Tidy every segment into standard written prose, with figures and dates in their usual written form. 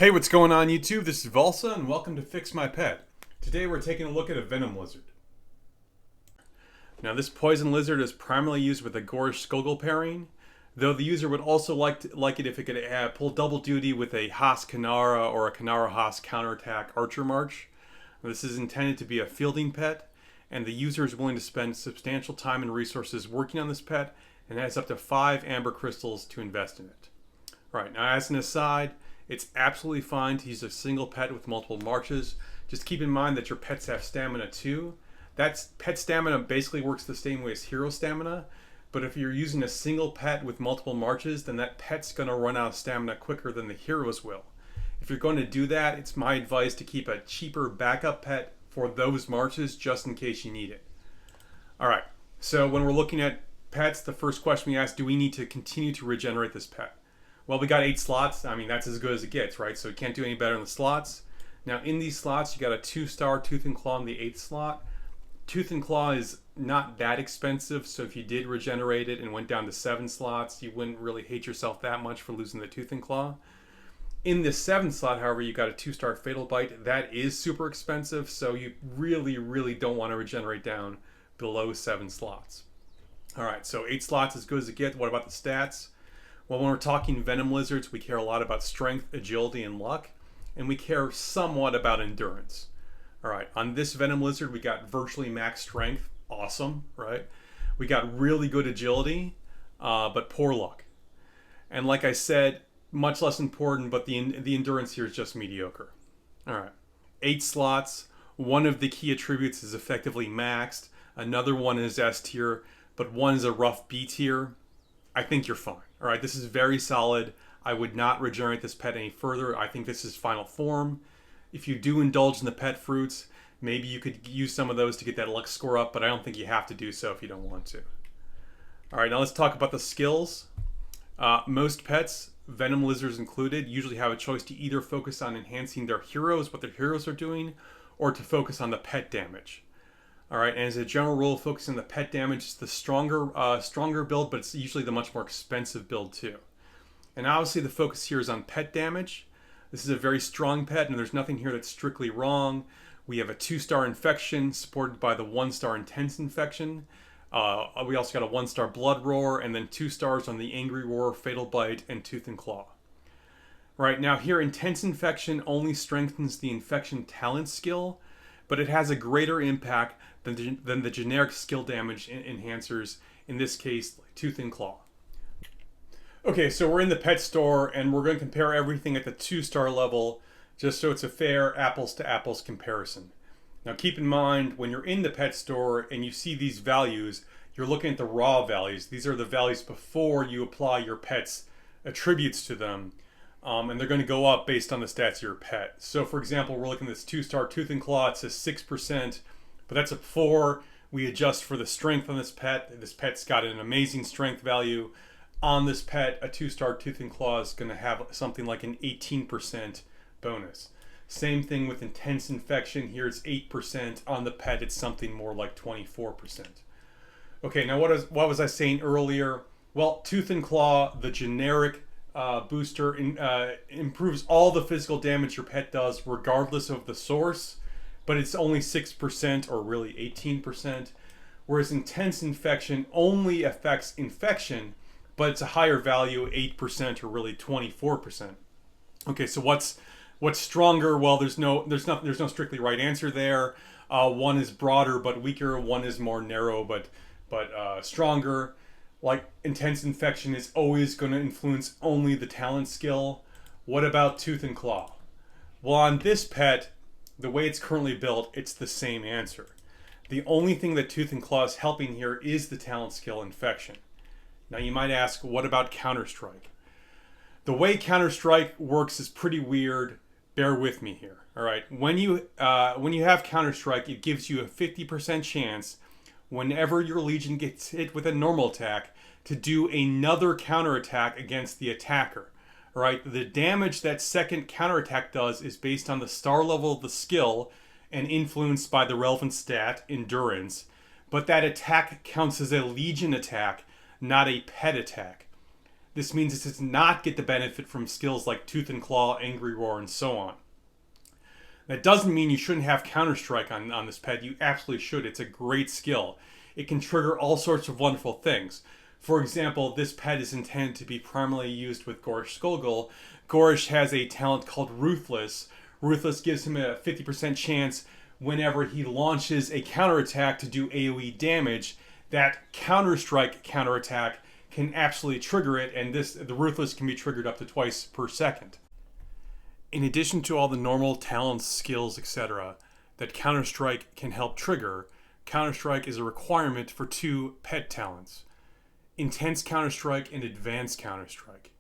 Hey, what's going on YouTube? This is Valsa and welcome to Fix My Pet. Today we're taking a look at a Venom lizard. Now this poison lizard is primarily used with a Gorish Skogul pairing, though the user would also like it if it could pull double duty with a Haas Kanara or a Kanara Haas counterattack Archer March. This is intended to be a fielding pet, and the user is willing to spend substantial time and resources working on this pet and has up to 5 amber crystals to invest in it. Alright, now as an aside, it's absolutely fine to use a single pet with multiple marches. Just keep in mind that your pets have stamina too. Pet stamina basically works the same way as hero stamina, but if you're using a single pet with multiple marches, then that pet's going to run out of stamina quicker than the heroes will. If you're going to do that, it's my advice to keep a cheaper backup pet for those marches just in case you need it. Alright, so when we're looking at pets, the first question we ask, do we need to continue to regenerate this pet? Well, we got 8 slots. I mean, that's as good as it gets, right? So you can't do any better in the slots. Now, in these slots, you got a 2-star Tooth and Claw in the 8th slot. Tooth and Claw is not that expensive, so if you did regenerate it and went down to 7 slots, you wouldn't really hate yourself that much for losing the Tooth and Claw. In the 7th slot, however, you got a 2-star Fatal Bite. That is super expensive, so you really don't want to regenerate down below 7 slots. All right, so 8 slots as good as it gets. What about the stats? Well, when we're talking Venom lizards, we care a lot about strength, agility, and luck, and we care somewhat about endurance. All right, on this Venom lizard, we got virtually max strength. Awesome, right? We got really good agility, but poor luck. And like I said, much less important, but the endurance here is just mediocre. All right, 8 slots. One of the key attributes is effectively maxed. Another one is S tier, but one is a rough B tier. I think you're fine. All right, this is very solid. I would not regenerate this pet any further. I think this is final form. If you do indulge in the pet fruits, maybe you could use some of those to get that luck score up, but I don't think you have to do so if you don't want to. All right, now let's talk about the skills. Most pets, Venom lizards included, usually have a choice to either focus on enhancing their heroes, what their heroes are doing, or to focus on the pet damage. All right, and as a general rule, focusing on the pet damage is the stronger build, but it's usually the much more expensive build too. And obviously the focus here is on pet damage. This is a very strong pet, and there's nothing here that's strictly wrong. We have a 2-star infection supported by the 1-star intense infection. We also got a 1-star blood roar, and then 2 stars on the angry roar, fatal bite, and tooth and claw. Right now here, intense infection only strengthens the infection talent skill, but it has a greater impact than the generic skill damage enhancers, in this case, like Tooth and Claw. Okay, so we're in the pet store, and we're going to compare everything at the 2-star level, just so it's a fair apples-to-apples comparison. Now keep in mind, when you're in the pet store and you see these values, you're looking at the raw values. These are the values before you apply your pet's attributes to them. And they're going to go up based on the stats of your pet. So for example, we're looking at this 2-star Tooth and Claw. It says 6%, but that's a 4. We adjust for the strength on this pet. This pet's got an amazing strength value. On this pet, a 2-star Tooth and Claw is going to have something like an 18% bonus. Same thing with intense infection. Here it's 8%. On the pet, it's something more like 24%. Okay, now what was I saying earlier? Well, Tooth and Claw, the generic booster, improves all the physical damage your pet does regardless of the source, but it's only 6% or really 18%, whereas intense infection only affects infection, but it's a higher value, 8% or really 24%. Okay, so what's stronger? Well, there's no strictly right answer there. One is broader but weaker, one is more narrow but stronger. Like intense infection is always going to influence only the talent skill. What about Tooth and Claw? Well, on this pet, the way it's currently built, it's the same answer. The only thing that Tooth and Claw is helping here is the talent skill infection. Now you might ask, what about Counter-Strike? The way Counter-Strike works is pretty weird. Bear with me here. All right, when you have Counter-Strike, it gives you a 50% chance whenever your Legion gets hit with a normal attack to do another counterattack against the attacker. All right, the damage that second counterattack does is based on the star level of the skill and influenced by the relevant stat, endurance, but that attack counts as a Legion attack, not a pet attack. This means it does not get the benefit from skills like Tooth and Claw, Angry Roar, and so on. That doesn't mean you shouldn't have Counter-Strike on this pet. You absolutely should. It's a great skill. It can trigger all sorts of wonderful things. For example, this pet is intended to be primarily used with Gorish Skolgul. Gorish has a talent called Ruthless. Ruthless gives him a 50% chance whenever he launches a counterattack to do AoE damage. That Counter-Strike counterattack can absolutely trigger it, and the Ruthless can be triggered up to twice per second. In addition to all the normal talents, skills, etc. that Counter-Strike can help trigger, Counter-Strike is a requirement for 2 pet talents: Intense Counter-Strike and Advanced Counter-Strike.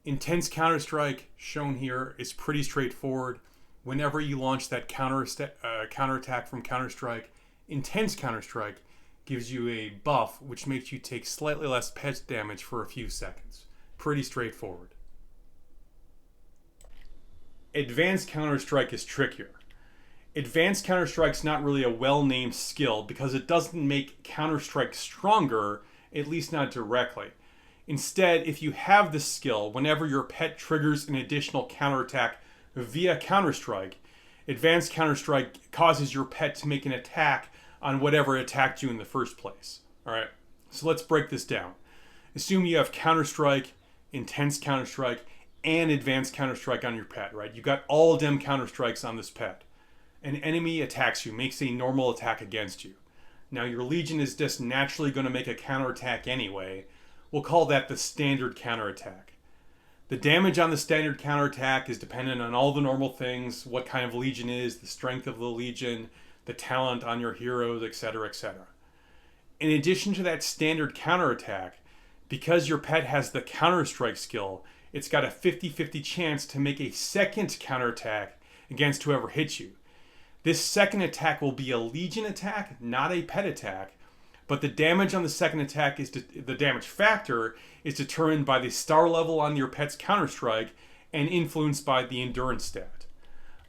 Intense Counter-Strike, shown here, is pretty straightforward. Whenever you launch that counterattack from Counter-Strike, Intense Counter-Strike gives you a buff which makes you take slightly less pet damage for a few seconds. Pretty straightforward. Advanced Counter-Strike is trickier. Advanced Counter-Strike's not really a well-named skill because it doesn't make Counter-Strike stronger, at least not directly. Instead, if you have this skill, whenever your pet triggers an additional counterattack via Counter-Strike, Advanced Counter-Strike causes your pet to make an attack on whatever attacked you in the first place. Alright, so let's break this down. Assume you have Counter-Strike, Intense Counter-Strike, and Advanced Counter-Strike on your pet, right? You got all them Counter-Strikes on this pet. An enemy attacks you, makes a normal attack against you. Now your Legion is just naturally going to make a counterattack anyway. We'll call that the standard counterattack. The damage on the standard counterattack is dependent on all the normal things, what kind of Legion is, the strength of the Legion, the talent on your heroes, etc., etc. In addition to that standard counterattack, because your pet has the Counter-Strike skill, it's got a 50-50 chance to make a second counterattack against whoever hits you. This second attack will be a Legion attack, not a pet attack, but the damage on the second attack the damage factor is determined by the star level on your pet's Counter-Strike and influenced by the endurance stat.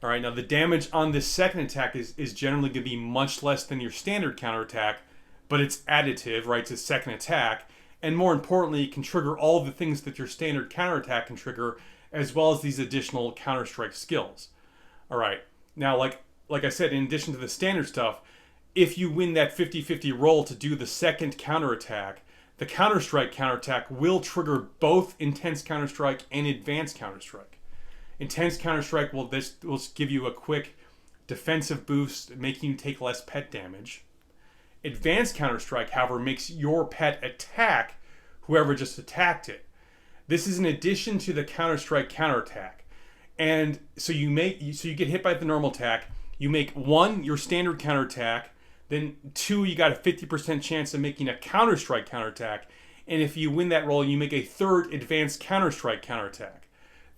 Alright, now the damage on this second attack is generally going to be much less than your standard counterattack, but it's additive, right? It's a second attack. And more importantly, it can trigger all the things that your standard counterattack can trigger, as well as these additional Counter-Strike skills. All right. Now, like I said, in addition to the standard stuff, if you win that 50-50 roll to do the second counterattack, the Counter-Strike counterattack will trigger both Intense Counter-Strike and Advanced Counter-Strike. Intense Counter-Strike will give you a quick defensive boost, making you take less pet damage. Advanced Counter-Strike, however, makes your pet attack whoever just attacked it. This is in addition to the Counter-Strike counterattack. And so you get hit by the normal attack. You make 1, your standard counterattack. Then 2, you got a 50% chance of making a Counter-Strike counterattack. And if you win that roll, you make a 3rd Advanced Counter-Strike counterattack.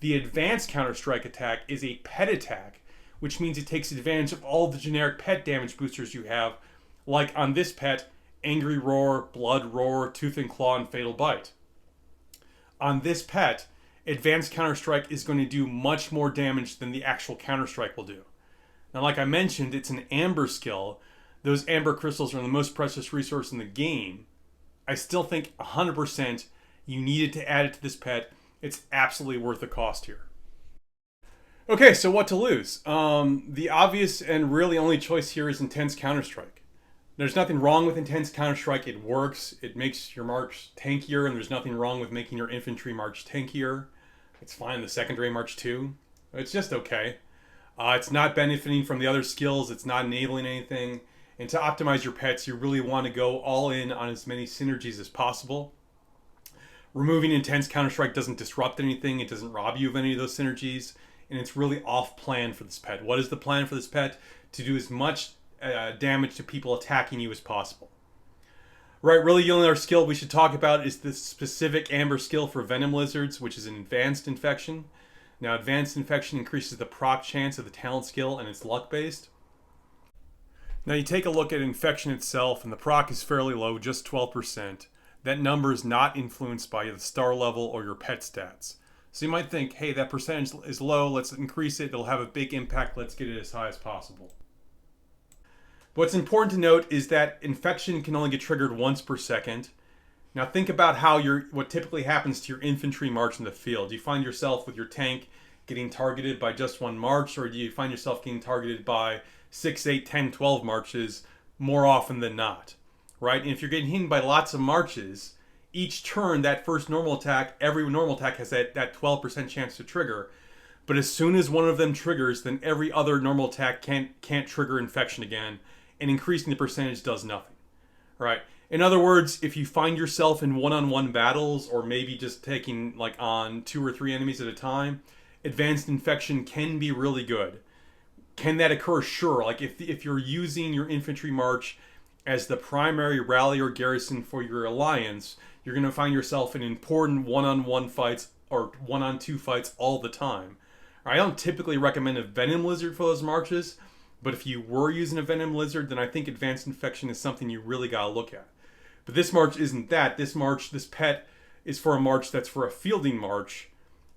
The Advanced Counter-Strike attack is a pet attack, which means it takes advantage of all the generic pet damage boosters you have, like on this pet, Angry Roar, Blood Roar, Tooth and Claw, and Fatal Bite. On this pet, Advanced Counter-Strike is going to do much more damage than the actual Counter-Strike will do. Now, like I mentioned, it's an Amber skill. Those Amber Crystals are the most precious resource in the game. I still think 100% you needed to add it to this pet. It's absolutely worth the cost here. Okay, so what to lose? The obvious and really only choice here is Intense Counter-Strike. There's nothing wrong with Intense Counter-Strike. It works. It makes your march tankier, and there's nothing wrong with making your infantry march tankier. It's fine in the secondary march too. It's just okay. It's not benefiting from the other skills. It's not enabling anything. And to optimize your pets, you really want to go all in on as many synergies as possible. Removing Intense Counter-Strike doesn't disrupt anything. It doesn't rob you of any of those synergies. And it's really off-plan for this pet. What is the plan for this pet? To do as much damage to people attacking you as possible. Right, really the only other skill we should talk about is the specific Amber skill for Venom Lizards, which is an Advanced Infection. Now, Advanced Infection increases the proc chance of the talent skill, and it's luck-based. Now, you take a look at Infection itself, and the proc is fairly low, just 12%. That number is not influenced by the star level or your pet stats. So you might think, hey, that percentage is low, let's increase it, it'll have a big impact, let's get it as high as possible. What's important to note is that Infection can only get triggered once per second. Now think about how what typically happens to your infantry march in the field. Do you find yourself with your tank getting targeted by just one march, or do you find yourself getting targeted by 6, 8, 10, 12 marches more often than not? Right? And if you're getting hit by lots of marches, each turn, that first normal attack, every normal attack has that 12% chance to trigger. But as soon as one of them triggers, then every other normal attack can't trigger infection again, and increasing the percentage does nothing. Right? In other words, if you find yourself in one-on-one battles, or maybe just taking like on 2 or 3 enemies at a time, advanced infection can be really good. Can that occur? Sure. Like if you're using your infantry march as the primary rally or garrison for your alliance, you're going to find yourself in important one-on-one fights or one-on-two fights all the time. I don't typically recommend a Venom Lizard for those marches, but if you were using a Venom Lizard, then I think advanced infection is something you really got to look at. But this march isn't that. This pet is for a march that's for a fielding march,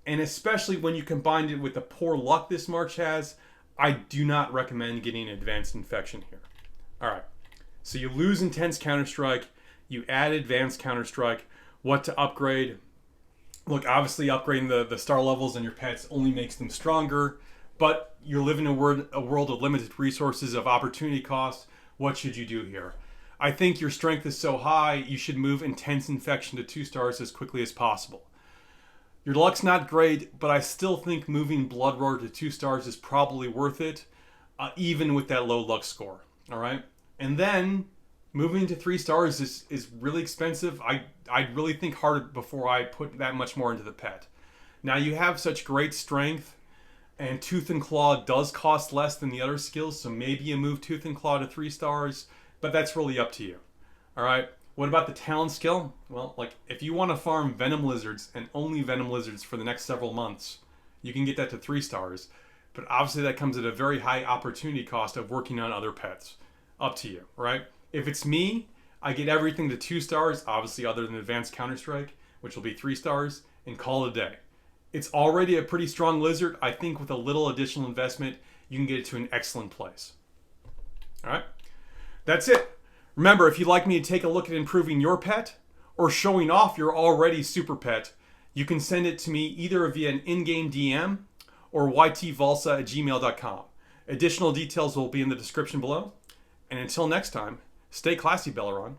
and especially when you combine it with the poor luck this march has, I do not recommend getting advanced infection here. All right. So you lose intense counterstrike, you add advanced counterstrike. What to upgrade? Look, obviously upgrading the star levels on your pets only makes them stronger, but you're living in a world of limited resources, of opportunity cost. What should you do here? I think your strength is so high, you should move intense infection to 2 stars as quickly as possible. Your luck's not great, but I still think moving Blood Roar to 2 stars is probably worth it, even with that low luck score. All right? And then moving to 3 stars is really expensive. I'd really think hard before I put that much more into the pet. Now you have such great strength, and Tooth and Claw does cost less than the other skills, so maybe you move Tooth and Claw to 3 stars, but that's really up to you. All right? What about the talent skill? Well, like if you want to farm Venom Lizards and only Venom Lizards for the next several months, you can get that to 3 stars, but obviously that comes at a very high opportunity cost of working on other pets. Up to you, right? If it's me, I get everything to 2 stars, obviously other than advanced counterstrike, which will be 3 stars, and call it a day. It's already a pretty strong lizard. I think with a little additional investment, you can get it to an excellent place. All right? That's it. Remember, if you'd like me to take a look at improving your pet or showing off your already super pet, you can send it to me either via an in-game DM or ytvalsa@gmail.com. Additional details will be in the description below. And until next time, stay classy, Belleron.